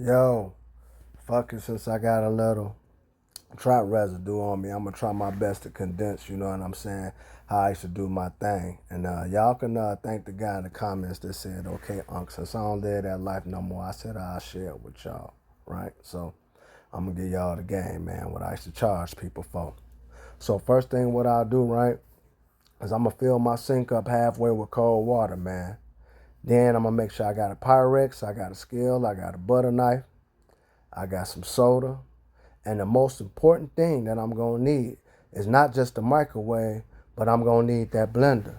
Yo, fucking since I got a little trap residue on me, I'm gonna try my best to condense, you know what I'm saying, how I used to do my thing. And y'all can thank the guy in the comments that said, okay, Unc, since I don't live that life no more, I said I'll share it with y'all, right? So I'm gonna give y'all the game, man, what I used to charge people for. So first thing what I'll do, right, is I'm gonna fill my sink up halfway with cold water, man. Then I'm gonna make sure I got a Pyrex, I got a scale, I got a butter knife, I got some soda, and the most important thing that I'm going to need is not just the microwave, but I'm going to need that blender.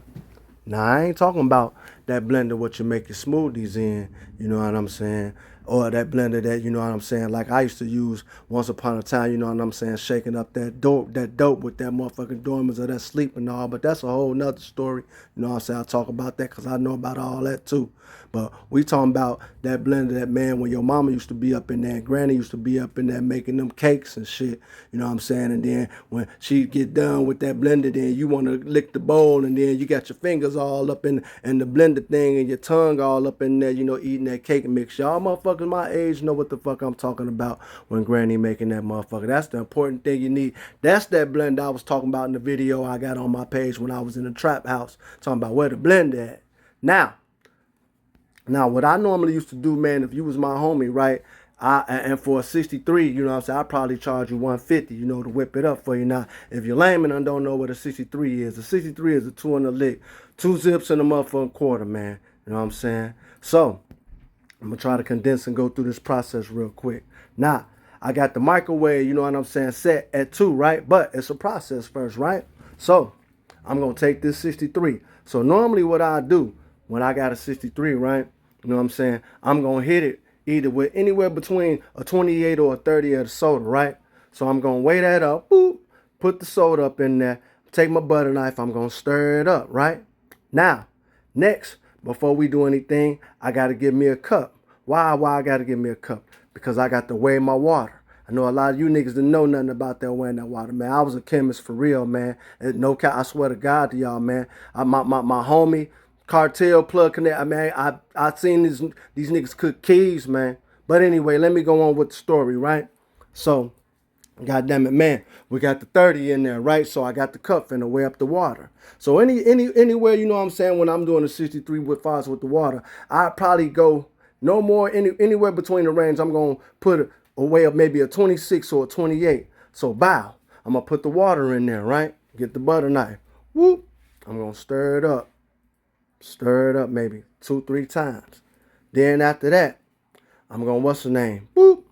Now, I ain't talking about that blender what you make your smoothies in, you know what I'm saying? Or that blender that, you know what I'm saying, like I used to use once upon a time, you know what I'm saying, shaking up that dope with that motherfucking dormers or that sleep and all. But that's a whole nother story. You know what I'm saying? I'll talk about that because I know about all that too. But we talking about that blender that, man, when your mama used to be up in there, and granny used to be up in there making them cakes and shit, you know what I'm saying? And then when she get done with that blender, then you want to lick the bowl, and then you got your fingers all up in the blender thing and your tongue all up in there, you know, eating that cake mix. Y'all motherfuckers my age know what the fuck I'm talking about when granny making that motherfucker. That's the important thing you need. That's that blender I was talking about in the video I got on my page when I was in the trap house, talking about where the blender at. Now, what I normally used to do, man, if you was my homie, right, and for a 63, you know what I'm saying, I'd probably charge you 150, you know, to whip it up for you. Now, if you're lame and don't know what a 63 is, a 63 is a 200 lick, 2 zips and a motherfucking quarter, man. You know what I'm saying? So, I'm going to try to condense and go through this process real quick. Now, I got the microwave, you know what I'm saying, set at 2, right? But it's a process first, right? So, I'm going to take this 63. So, normally what I do when I got a 63, right? You know what I'm saying? I'm going to hit it either with anywhere between a 28 or a 30 of the soda, right? So, I'm going to weigh that up, boop, put the soda up in there, take my butter knife, I'm going to stir it up, right? Now, next, before we do anything, I got to give me a cup. Why I got to give me a cup? Because I got to weigh my water. I know a lot of you niggas didn't know nothing about that weighing that water, man. I was a chemist for real, man. And no cap, I swear to God to y'all, man. My homie, cartel plug connect. I mean, I seen these niggas cook keys, man. But anyway, let me go on with the story, right? So, God damn it, man. We got the 30 in there, right? So I got the cup finna weigh up the water. So anywhere, you know what I'm saying, when I'm doing the 63 with fires with the water, I probably go no more anywhere between the range. I'm gonna put a weigh up maybe a 26 or a 28. So bow. I'm gonna put the water in there, right? Get the butter knife. Whoop. I'm gonna stir it up. Stir it up maybe 2-3 times. Then after that, I'm gonna what's the name? Boop.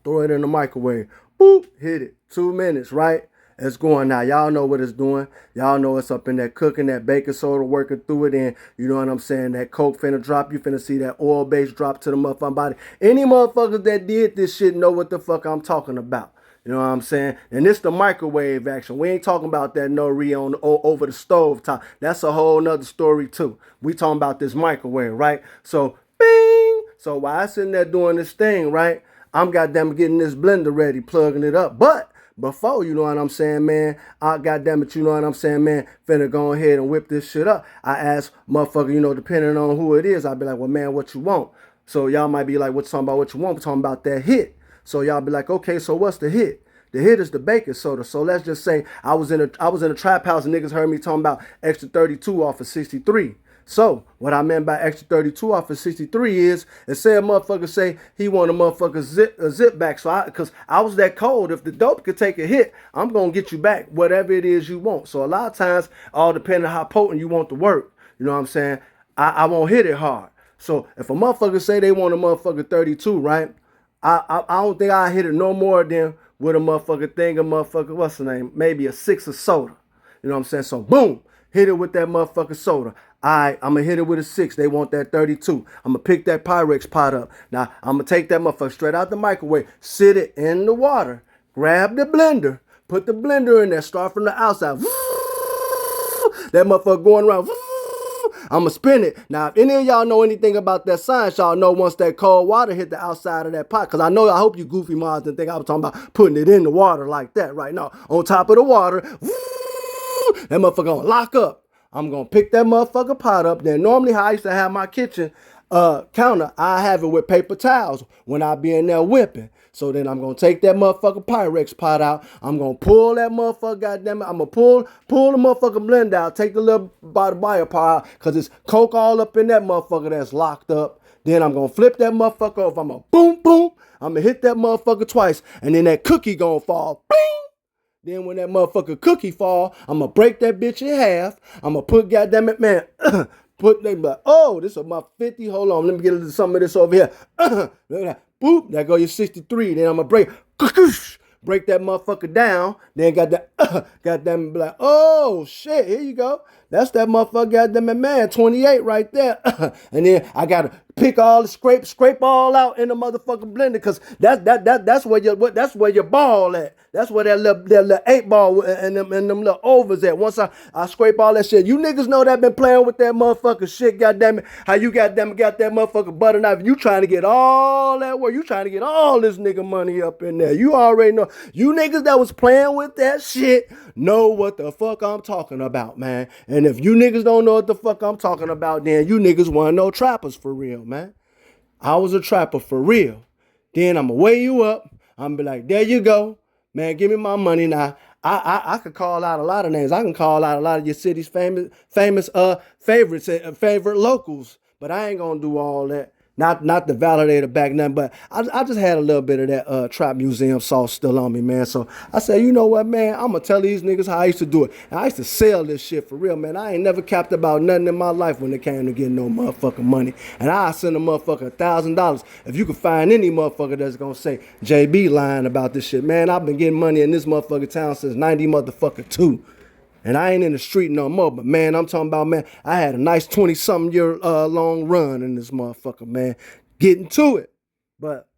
Throw it in the microwave. Boop, hit it. 2 minutes, right? It's going now. Y'all know what it's doing. Y'all know it's up in there cooking, that baking soda working through it. And you know what I'm saying? That Coke finna drop. You finna see that oil base drop to the motherfucking body. Any motherfuckers that did this shit know what the fuck I'm talking about. You know what I'm saying? And this the microwave action. We ain't talking about that nori on over the stove top. That's a whole nother story too. We talking about this microwave, right? So, bing. So while I sitting there doing this thing, right? I'm goddamn getting this blender ready, plugging it up. But before, you know what I'm saying, man, I goddamn it, you know what I'm saying, man, finna go ahead and whip this shit up. I ask motherfucker, you know, depending on who it is, I'll be like, well, man, what you want? So y'all might be like, what you talking about what you want? We're talking about that hit. So y'all be like, okay, so what's the hit? The hit is the baking soda. So let's just say I was in a trap house and niggas heard me talking about extra 32 off of 63. So, what I meant by extra 32 off of 63 is, say a motherfucker say he want a motherfucker zip back. So, because I was that cold, if the dope could take a hit, I'm going to get you back whatever it is you want. So, a lot of times, all depending on how potent you want to work, you know what I'm saying, I won't hit it hard. So, if a motherfucker say they want a motherfucker 32, right, I don't think I hit it no more than with a motherfucker thing, a motherfucker, what's the name, maybe a 6 of soda. You know what I'm saying? So, boom. Hit it with that motherfucking soda. Alright, I'm going to hit it with a 6. They want that 32. I'm going to pick that Pyrex pot up. Now, I'm going to take that motherfucker straight out the microwave, sit it in the water, grab the blender, put the blender in there, start from the outside. That motherfucker going around. I'm going to spin it. Now, if any of y'all know anything about that science, y'all know once that cold water hit the outside of that pot, because I hope you goofy mods didn't think I was talking about putting it in the water like that right now. On top of the water, that motherfucker gonna lock up. I'm gonna pick that motherfucker pot up. Then normally how I used to have my kitchen, counter, I have it with paper towels when I be in there whipping. So then I'm gonna take that motherfucking Pyrex pot out. I'm gonna pull that motherfucker, goddamn it. I'm gonna pull the motherfucking blender out. Take the little bottle bio pot out, cause it's coke all up in that motherfucker that's locked up. Then I'm gonna flip that motherfucker off. I'm gonna boom, boom. I'm gonna hit that motherfucker twice, and then that cookie gonna fall. Bing! Then when that motherfucker cookie fall, I'm gonna break that bitch in half. I'm gonna put, goddamn it, man, put they like, oh, this is my 50. Hold on, let me get into some of this over here. Boop, there go your 63. Then I'm gonna break that motherfucker down. Then got that, goddamn, be like, oh shit, here you go. That's that motherfucker, goddamn it, man, 28 right there. And then I gotta pick all the scrape all out in the motherfucking blender, cause that's where your ball at. That's where that little 8-ball and them little overs at. Once I scrape all that shit, you niggas know that been playing with that motherfucker shit, goddamn it. How you got that motherfucker butter knife? You trying to get all that work? You trying to get all this nigga money up in there? You already know. You niggas that was playing with that shit know what the fuck I'm talking about, man. And if you niggas don't know what the fuck I'm talking about, then you niggas want no trappers for real, man. I was a trapper for real. Then I'ma weigh you up. I'm be like, there you go. Man, give me my money now. I could call out a lot of names. I can call out a lot of your city's famous favorites, favorite locals. But I ain't gonna do all that. Not to validate or back nothing, but I just had a little bit of that trap museum sauce still on me, man. So I said, you know what, man? I'm gonna tell these niggas how I used to do it. And I used to sell this shit for real, man. I ain't never capped about nothing in my life when it came to getting no motherfucking money. And I send a motherfucker $1,000 if you can find any motherfucker that's gonna say JB lying about this shit, man. I've been getting money in this motherfucking town since 90 motherfucker 2. And I ain't in the street no more, but man, I'm talking about, man, I had a nice 20-something year long run in this motherfucker, man, getting to it. But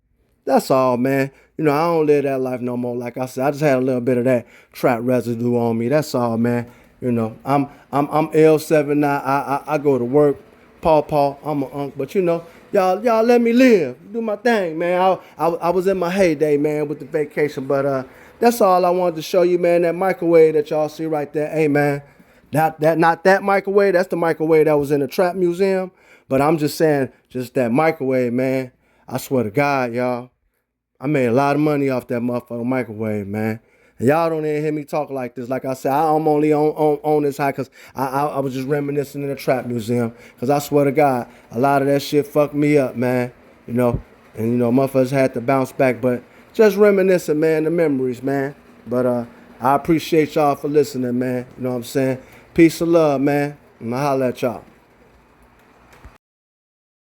that's all, man. You know, I don't live that life no more. Like I said, I just had a little bit of that trap residue on me. That's all, man. You know, I'm L7 now. I go to work. Paw, I'm an unk, but you know, y'all let me live, do my thing, man. I was in my heyday, man, with the vacation, but that's all I wanted to show you, man. That microwave that y'all see right there, hey, man, not that microwave. That's the microwave that was in the trap museum. But I'm just saying, just that microwave, man. I swear to God, y'all, I made a lot of money off that motherfucking microwave, man. And y'all don't even hear me talk like this. Like I said, I'm only on this high because I was just reminiscing in the trap museum. Because I swear to God, a lot of that shit fucked me up, man. You know, and, you know, motherfuckers had to bounce back. But just reminiscing, man, the memories, man. But I appreciate y'all for listening, man. You know what I'm saying? Peace and love, man. I'm going to holler at y'all.